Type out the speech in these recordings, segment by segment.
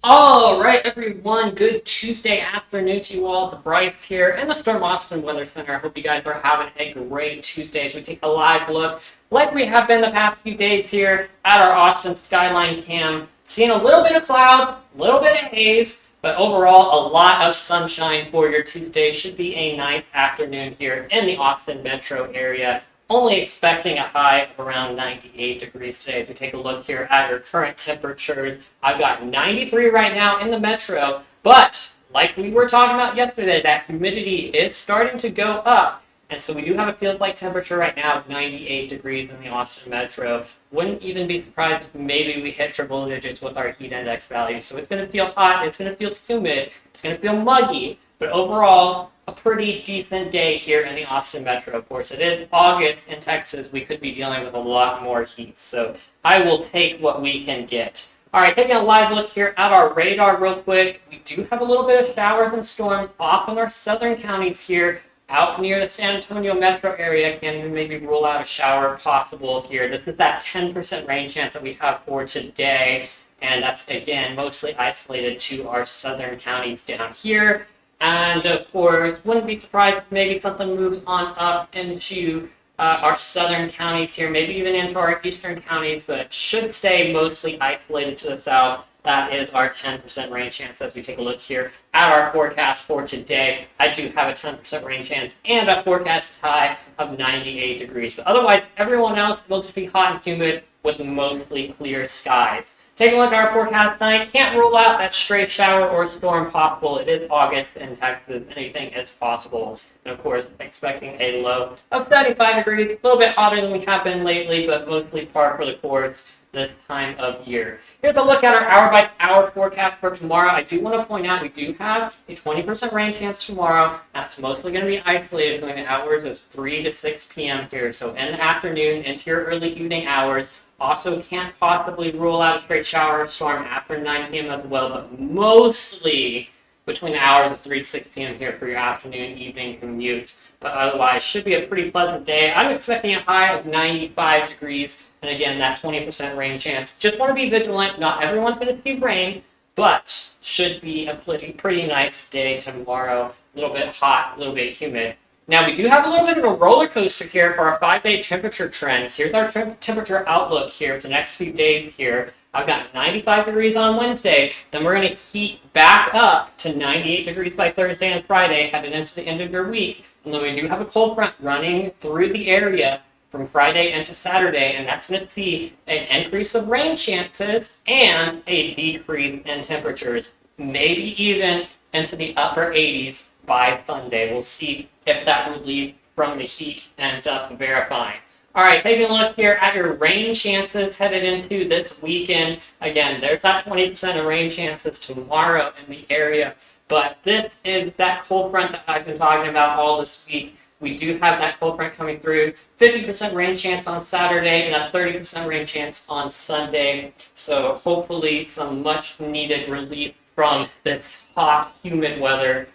All right, everyone. Good Tuesday afternoon to you all. It's Bryce here in the Storm Austin Weather Center. I hope you guys are having a great Tuesday as we take a live look, like we have been the past few days here at our Austin skyline cam. Seeing a little bit of cloud, a little bit of haze, but overall a lot of sunshine for your Tuesday. Should be a nice afternoon here in the Austin metro area. Only expecting a high of around 98 degrees today. If we take a look here at your current temperatures, I've got 93 right now in the metro, but like we were talking about yesterday, that humidity is starting to go up. And so we do have a feels like temperature right now of 98 degrees in the Austin metro. Wouldn't even be surprised if maybe we hit triple digits with our heat index value. So it's going to feel hot, it's going to feel humid, it's going to feel muggy, but overall, a pretty decent day here in the Austin metro. Of course, it is August in Texas. We could be dealing with a lot more heat. So I will take what we can get. All right, taking a live look here at our radar real quick. We do have a little bit of showers and storms off in our southern counties here. Out near the San Antonio metro area, can we maybe rule out a shower possible here? This is that 10% rain chance that we have for today. And that's, again, mostly isolated to our southern counties down here. And of course, wouldn't be surprised if maybe something moves on up into our southern counties here, maybe even into our eastern counties, but should stay mostly isolated to the south. That is our 10% rain chance as we take a look here at our forecast for today. I do have a 10% rain chance and a forecast high of 98 degrees. But otherwise, everyone else will just be hot and humid with mostly clear skies. Taking a look at our forecast tonight, can't rule out that stray shower or storm possible. It is August in Texas. Anything is possible. And of course, expecting a low of 35 degrees. A little bit hotter than we have been lately, but mostly par for the course this time of year. Here's a look at our hour-by-hour forecast for tomorrow. I do want to point out we do have a 20% rain chance tomorrow. That's mostly going to be isolated during the hours of 3 to 6 p.m. here. So in the afternoon into your early evening hours. Also can't possibly rule out a straight shower or storm after 9 p.m. as well, but mostly between the hours of 3 to 6 p.m. here for your afternoon, evening commute. But otherwise, should be a pretty pleasant day. I'm expecting a high of 95 degrees, and again, that 20% rain chance. Just want to be vigilant. Not everyone's going to see rain, but should be a pretty nice day tomorrow. A little bit hot, a little bit humid. Now, we do have a little bit of a roller coaster here for our 5-day temperature trends. Here's our temperature outlook here for the next few days here. I've got 95 degrees on Wednesday. Then we're going to heat back up to 98 degrees by Thursday and Friday, headed into the end of your week. And then we do have a cold front running through the area from Friday into Saturday, and that's going to see an increase of rain chances and a decrease in temperatures, maybe even into the upper 80s by Sunday. We'll see if that relief from the heat ends up verifying. All right, taking a look here at your rain chances headed into this weekend. Again, there's that 20% of rain chances tomorrow in the area, but this is that cold front that I've been talking about all this week. We do have that cold front coming through. 50% rain chance on Saturday and a 30% rain chance on Sunday. So hopefully some much needed relief from this hot, humid weather.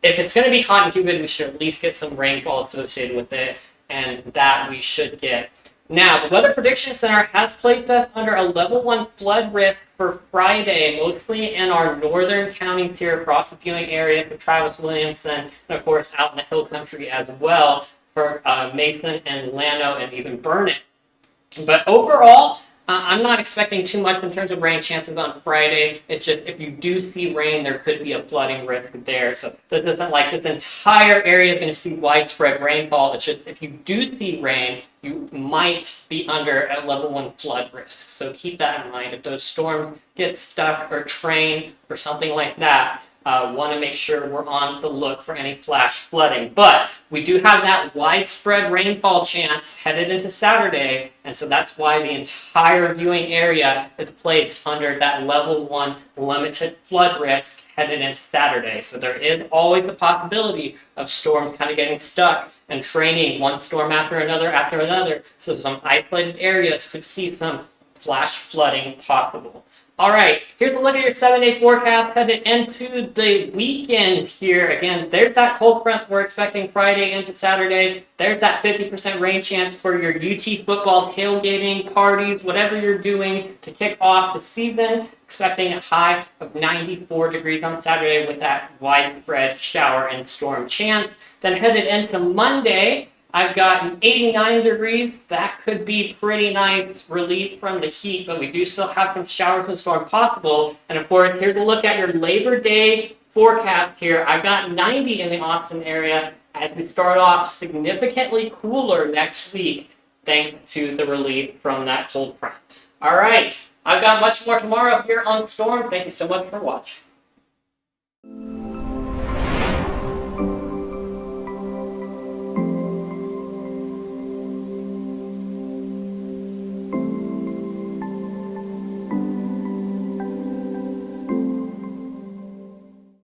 If it's going to be hot and humid, we should at least get some rainfall associated with it, and that we should get. Now, the Weather Prediction Center has placed us under a level 1 flood risk for Friday, mostly in our northern counties here across the viewing areas for Travis Williamson, and of course out in the hill country as well for Mason and Llano and even Burnett. But overall, I'm not expecting too much in terms of rain chances on Friday. It's just if you do see rain, there could be a flooding risk there. So this isn't like this entire area is going to see widespread rainfall. It's just if you do see rain, you might be under a level 1 flood risk. So keep that in mind. If those storms get stuck or train or something like that, want to make sure we're on the look for any flash flooding. But we do have that widespread rainfall chance headed into Saturday, and so that's why the entire viewing area is placed under that level 1 limited flood risk headed into Saturday. So there is always the possibility of storms kind of getting stuck and training one storm after another. So some isolated areas could see some flash flooding possible. All right, here's a look at your 7-day forecast headed into the weekend here. Again, there's that cold front we're expecting Friday into Saturday. There's that 50% rain chance for your UT football tailgating, parties, whatever you're doing to kick off the season. Expecting a high of 94 degrees on Saturday with that widespread shower and storm chance. Then headed into Monday, I've got 89 degrees. That could be pretty nice relief from the heat, but we do still have some showers and storm possible. And of course, here's a look at your Labor Day forecast here. I've got 90 in the Austin area as we start off significantly cooler next week, thanks to the relief from that cold front. All right, I've got much more tomorrow here on Storm. Thank you so much for watching.